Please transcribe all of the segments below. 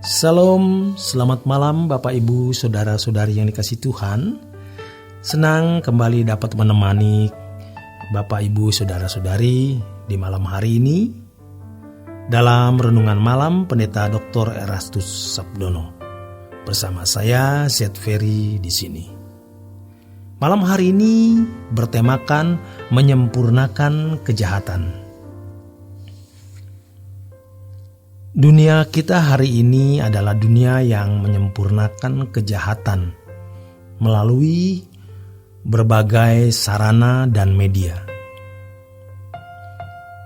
Salam, selamat malam Bapak Ibu Saudara-saudari yang dikasihi Tuhan. Senang kembali dapat menemani Bapak Ibu Saudara-saudari di malam hari ini dalam Renungan Malam Pendeta Dr. Erastus Sabdono. Bersama saya Zed Ferry di sini. Malam hari ini bertemakan menyempurnakan kejahatan. Dunia kita hari ini adalah dunia yang menyempurnakan kejahatan melalui berbagai sarana dan media.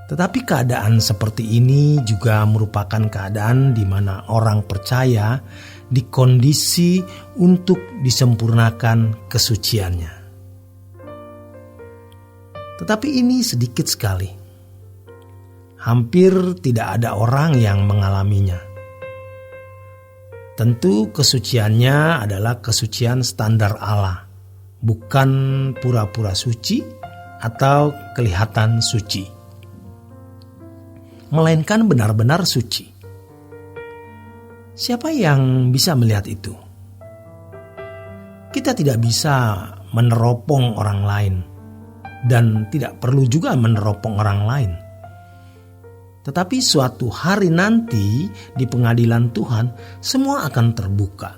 Tetapi keadaan seperti ini juga merupakan keadaan di mana orang percaya dikondisi untuk disempurnakan kesuciannya. Tetapi ini sedikit sekali. Hampir tidak ada orang yang mengalaminya. Tentu kesuciannya adalah kesucian standar Allah, bukan pura-pura suci atau kelihatan suci, melainkan benar-benar suci. Siapa yang bisa melihat itu? Kita tidak bisa meneropong orang lain dan tidak perlu juga meneropong orang lain. Tetapi suatu hari nanti di pengadilan Tuhan semua akan terbuka.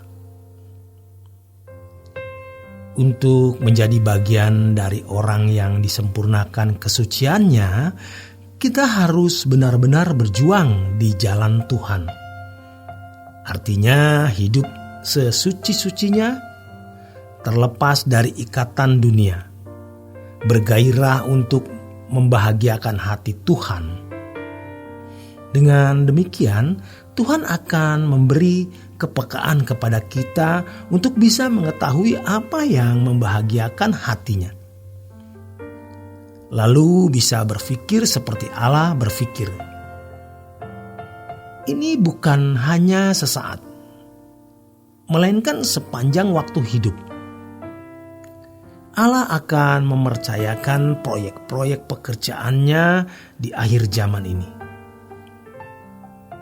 Untuk menjadi bagian dari orang yang disempurnakan kesuciannya, kita harus benar-benar berjuang di jalan Tuhan. Artinya hidup sesuci-sucinya, terlepas dari ikatan dunia, bergairah untuk membahagiakan hati Tuhan. Dengan demikian, Tuhan akan memberi kepekaan kepada kita untuk bisa mengetahui apa yang membahagiakan hatinya. Lalu bisa berpikir seperti Allah berpikir. Ini bukan hanya sesaat, melainkan sepanjang waktu hidup. Allah akan mempercayakan proyek-proyek pekerjaannya di akhir zaman ini.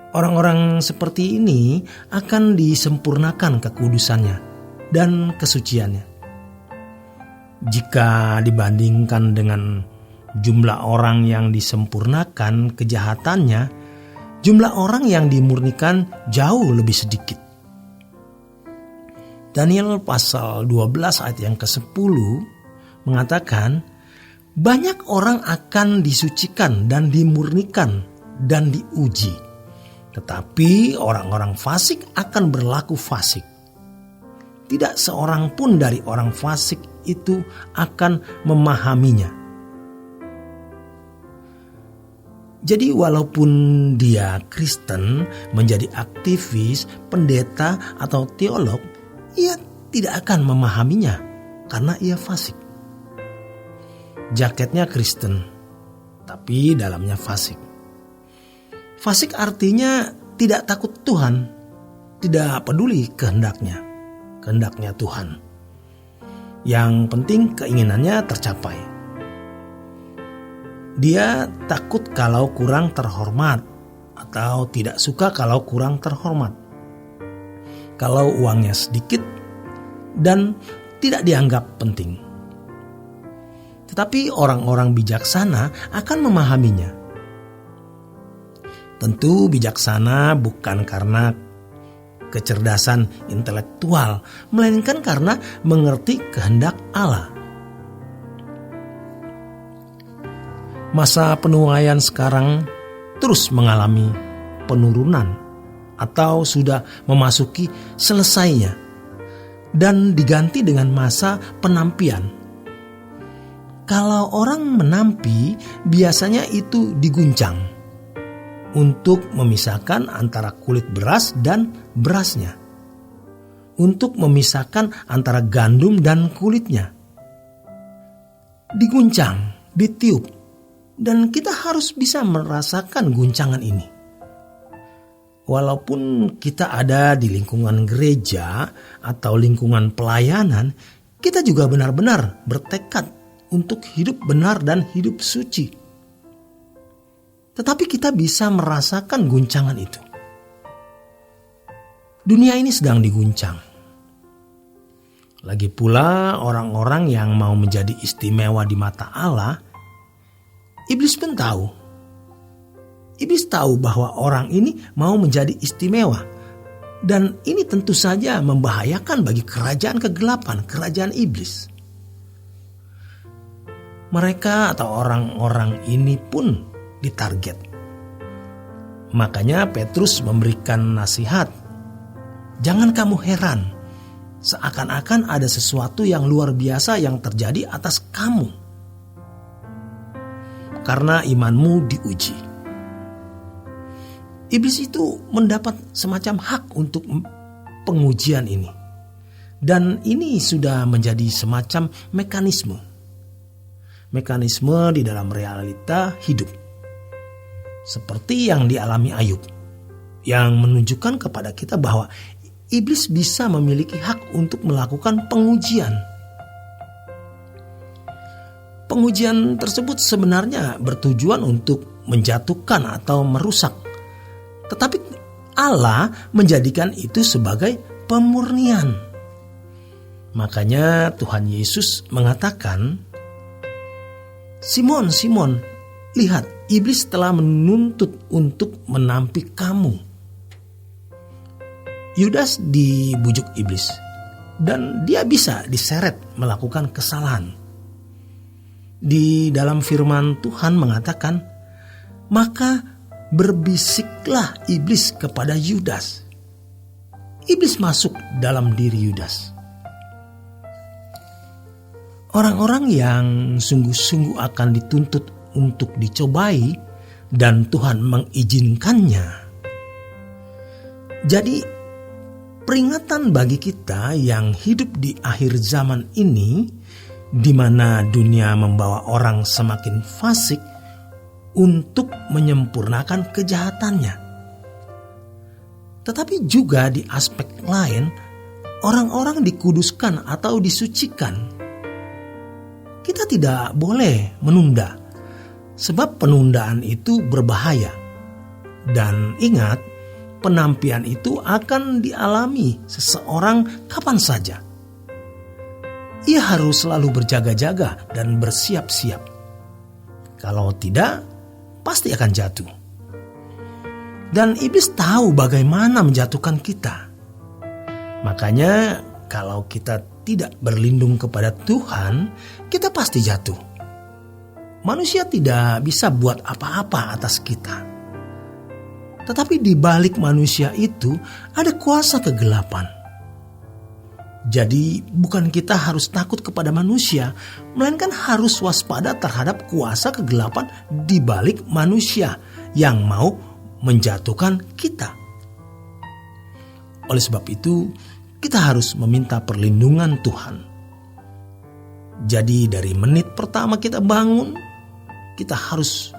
Orang-orang seperti ini akan disempurnakan kekudusannya dan kesuciannya. Jika dibandingkan dengan jumlah orang yang disempurnakan kejahatannya, jumlah orang yang dimurnikan jauh lebih sedikit. Daniel pasal 12 ayat yang ke-10 mengatakan, banyak orang akan disucikan dan dimurnikan dan diuji. Tetapi orang-orang fasik akan berlaku fasik. Tidak seorang pun dari orang fasik itu akan memahaminya. Jadi walaupun dia Kristen, menjadi aktivis, pendeta atau teolog, ia tidak akan memahaminya karena ia fasik. Jaketnya Kristen, tapi dalamnya fasik. Fasik artinya tidak takut Tuhan, tidak peduli kehendaknya Tuhan. Yang penting keinginannya tercapai. Dia takut kalau kurang terhormat atau tidak suka kalau kurang terhormat. Kalau uangnya sedikit dan tidak dianggap penting. Tetapi orang-orang bijaksana akan memahaminya. Tentu bijaksana bukan karena kecerdasan intelektual, melainkan karena mengerti kehendak Allah. Masa penuaian sekarang terus mengalami penurunan atau sudah memasuki selesainya dan diganti dengan masa penampian. Kalau orang menampi, biasanya itu diguncang untuk memisahkan antara kulit beras dan berasnya, untuk memisahkan antara gandum dan kulitnya. Diguncang, ditiup, dan kita harus bisa merasakan guncangan ini. Walaupun kita ada di lingkungan gereja atau lingkungan pelayanan, kita juga benar-benar bertekad untuk hidup benar dan hidup suci. Tetapi kita bisa merasakan guncangan itu. Dunia ini sedang diguncang. Lagi pula orang-orang yang mau menjadi istimewa di mata Allah, iblis pun tahu. Iblis tahu bahwa orang ini mau menjadi istimewa. Dan ini tentu saja membahayakan bagi kerajaan kegelapan, kerajaan iblis. Mereka atau orang-orang ini pun ditarget. Makanya Petrus memberikan nasihat. Jangan kamu heran, seakan-akan ada sesuatu yang luar biasa yang terjadi atas kamu. Karena imanmu diuji. Iblis itu mendapat semacam hak untuk pengujian ini. Dan ini sudah menjadi semacam mekanisme. Mekanisme di dalam realita hidup. Seperti yang dialami Ayub. Yang menunjukkan kepada kita bahwa iblis bisa memiliki hak untuk melakukan pengujian. Pengujian tersebut sebenarnya bertujuan untuk menjatuhkan atau merusak. Tetapi Allah menjadikan itu sebagai pemurnian. Makanya Tuhan Yesus mengatakan, Simon, Simon, lihat iblis telah menuntut untuk menampik kamu. Yudas dibujuk iblis dan dia bisa diseret melakukan kesalahan. Di dalam firman Tuhan mengatakan, maka berbisiklah iblis kepada Yudas. Iblis masuk dalam diri Yudas. Orang-orang yang sungguh-sungguh akan dituntut untuk dicobai dan Tuhan mengizinkannya. Jadi peringatan bagi kita yang hidup di akhir zaman ini, di mana dunia membawa orang semakin fasik untuk menyempurnakan kejahatannya. Tetapi juga di aspek lain, orang-orang dikuduskan atau disucikan. Kita tidak boleh menunda, sebab penundaan itu berbahaya. Dan ingat, penampian itu akan dialami seseorang kapan saja. Ia harus selalu berjaga-jaga dan bersiap-siap. Kalau tidak, pasti akan jatuh. Dan iblis tahu bagaimana menjatuhkan kita. Makanya kalau kita tidak berlindung kepada Tuhan, kita pasti jatuh. Manusia tidak bisa buat apa-apa atas kita. Tetapi di balik manusia itu ada kuasa kegelapan. Jadi bukan kita harus takut kepada manusia, melainkan harus waspada terhadap kuasa kegelapan di balik manusia yang mau menjatuhkan kita. Oleh sebab itu, kita harus meminta perlindungan Tuhan. Jadi dari menit pertama kita bangun, kita harus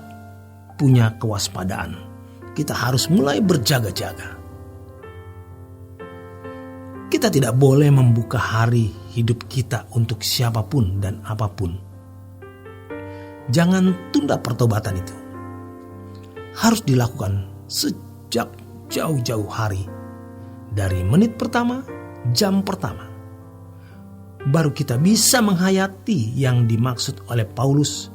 punya kewaspadaan. Kita harus mulai berjaga-jaga. Kita tidak boleh membuka hari hidup kita untuk siapapun dan apapun. Jangan tunda pertobatan itu. Harus dilakukan sejak jauh-jauh hari. Dari menit pertama, jam pertama. Baru kita bisa menghayati yang dimaksud oleh Paulus.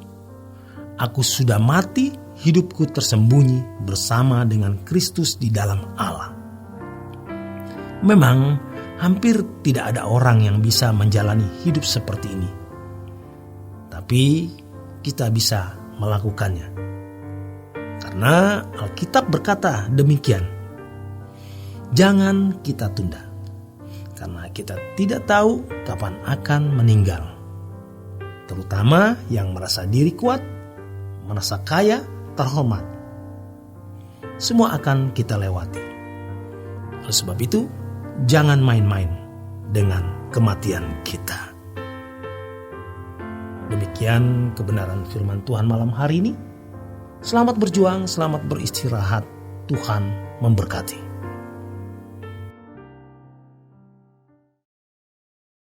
Aku sudah mati, hidupku tersembunyi bersama dengan Kristus di dalam Allah. Memang hampir tidak ada orang yang bisa menjalani hidup seperti ini. Tapi kita bisa melakukannya. Karena Alkitab berkata demikian. Jangan kita tunda. Karena kita tidak tahu kapan akan meninggal. Terutama yang merasa diri kuat, merasa kaya, terhormat. Semua akan kita lewati. Oleh sebab itu, jangan main-main dengan kematian kita. Demikian kebenaran firman Tuhan malam hari ini. Selamat berjuang, selamat beristirahat. Tuhan memberkati.